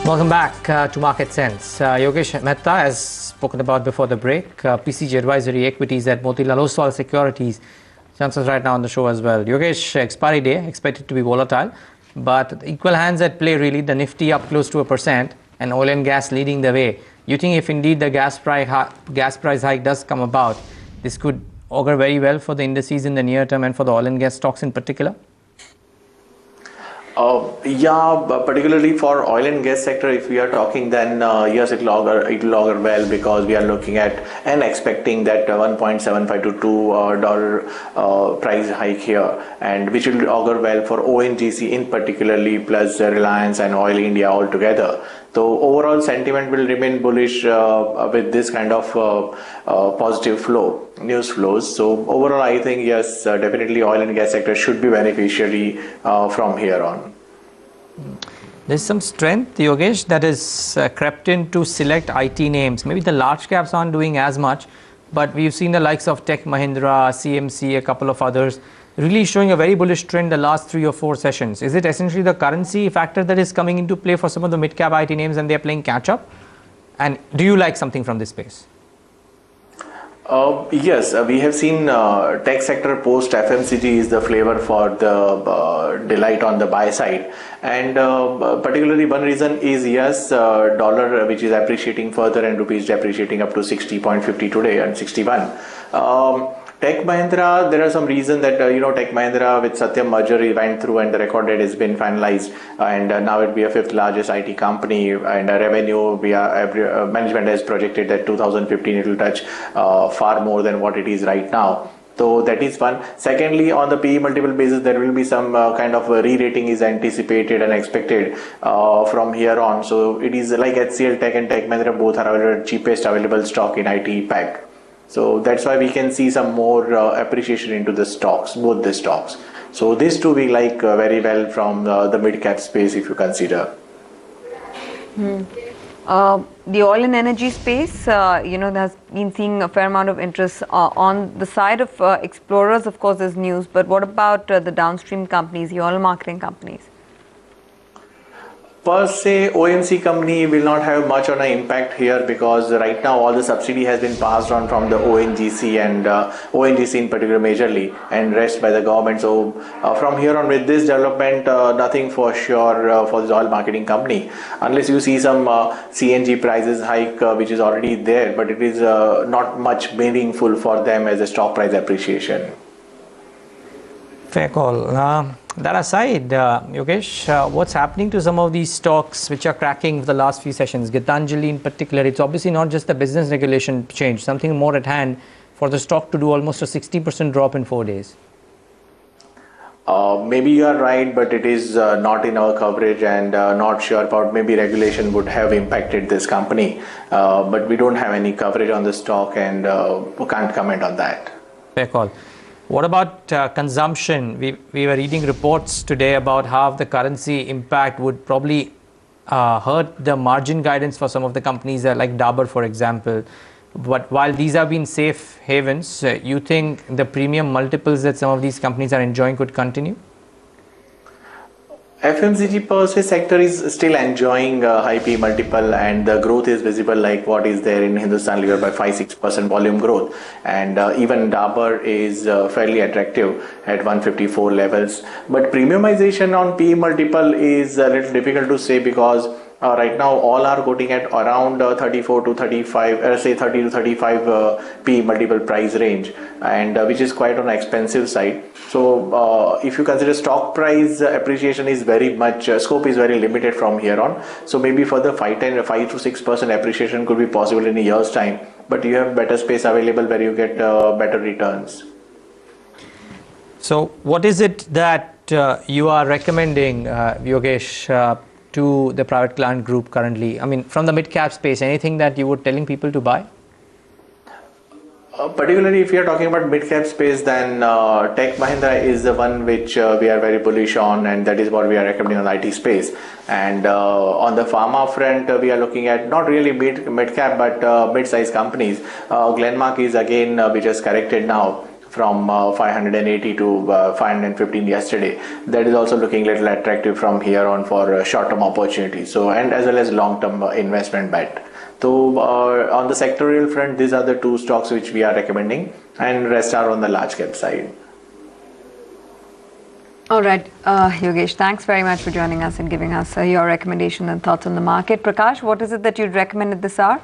Welcome back to Market Sense. Yogesh Mehta, as spoken about before the break, PCG Advisory Equities at Motilal Oswal Securities, chances right now on the show as well. Yogesh, expiry day expected to be volatile, but equal hands at play really. The Nifty up close to 1% and oil and gas leading the way. You think if indeed the gas price hike does come about, this could augur very well for the indices in the near term and for the oil and gas stocks in particular? Particularly for oil and gas sector, if we are talking, then yes, it will augur well, because we are looking at and expecting that 1.75 to $2 price hike here, and which will augur well for ONGC in particularly, plus Reliance and Oil India altogether. So overall sentiment will remain bullish with this kind of positive news flows. So overall, I think yes, definitely oil and gas sector should be beneficiary from here on. There's some strength, Yogesh, that is crept into select IT names. Maybe the large caps aren't doing as much, but we've seen the likes of Tech Mahindra, CMC, a couple of others, really showing a very bullish trend the last 3 or 4 sessions. Is it essentially the currency factor that is coming into play for some of the mid-cap IT names and they're playing catch-up? And do you like something from this space? Yes, we have seen tech sector post FMCG is the flavor for the delight on the buy side, and particularly one reason is yes, dollar which is appreciating further and rupees depreciating up to 60.50 today and 61. Tech Mahindra, there are some reasons that Tech Mahindra with Satyam merger went through and the record date has been finalized, and now it will be a 5th largest IT company, and revenue management has projected that 2015 it will touch far more than what it is right now. So that is one. Secondly, on the PE multiple basis, there will be some kind of re-rating is anticipated and expected from here on. So it is like HCL Tech and Tech Mahindra both are our cheapest available stock in IT pack. So that's why we can see some more appreciation into the stocks, both the stocks. So these two we like very well from the mid-cap space if you consider. The oil and energy space, has been seeing a fair amount of interest on the side of explorers. Of course, there's news, but what about the downstream companies, the oil marketing companies? Per se, OMC company will not have much on an impact here, because right now all the subsidy has been passed on from the ONGC and ONGC in particular majorly, and rest by the government. So from here on with this development, nothing for sure for the oil marketing company, unless you see some CNG prices hike which is already there, but it is not much meaningful for them as a stock price appreciation. Fair call. That aside, Yogesh, what's happening to some of these stocks which are cracking for the last few sessions? Gitanjali in particular, it's obviously not just the business regulation change, something more at hand for the stock to do almost a 60% drop in 4 days. Maybe you are right, but it is not in our coverage, and not sure about maybe regulation would have impacted this company. But we don't have any coverage on the stock, and we can't comment on that. Fair call. What about consumption? We were reading reports today about how the currency impact would probably hurt the margin guidance for some of the companies like Dabur, for example. But while these have been safe havens, you think the premium multiples that some of these companies are enjoying could continue? FMCG per se sector is still enjoying high P multiple, and the growth is visible like what is there in Hindustan Lever by 5-6% volume growth, and even Dabur is fairly attractive at 154 levels. But premiumization on P multiple is a little difficult to say, because right now all are quoting at around 34 to 35, say 30 to 35 P multiple price range, and which is quite on the expensive side. So if you consider stock price appreciation is very much, scope is very limited from here on. So maybe further 5 to 6% appreciation could be possible in a year's time, but you have better space available where you get better returns. So what is it that you are recommending, Yogesh, to the private client group currently? I mean, from the mid-cap space, anything that you were telling people to buy? Particularly if you are talking about mid-cap space, then Tech Mahindra is the one which we are very bullish on, and that is what we are recommending on the IT space. And on the pharma front, we are looking at not really mid-cap but mid-size companies. Glenmark is again which has corrected now. from 580 to 515 yesterday. That is also looking little attractive from here on for short-term opportunities. So, and as well as long-term investment bet. So on the sectorial front, these are the two stocks which we are recommending, and rest are on the large cap side. All right, Yogesh, thanks very much for joining us and giving us your recommendation and thoughts on the market. Prakash, what is it that you'd recommend at this hour?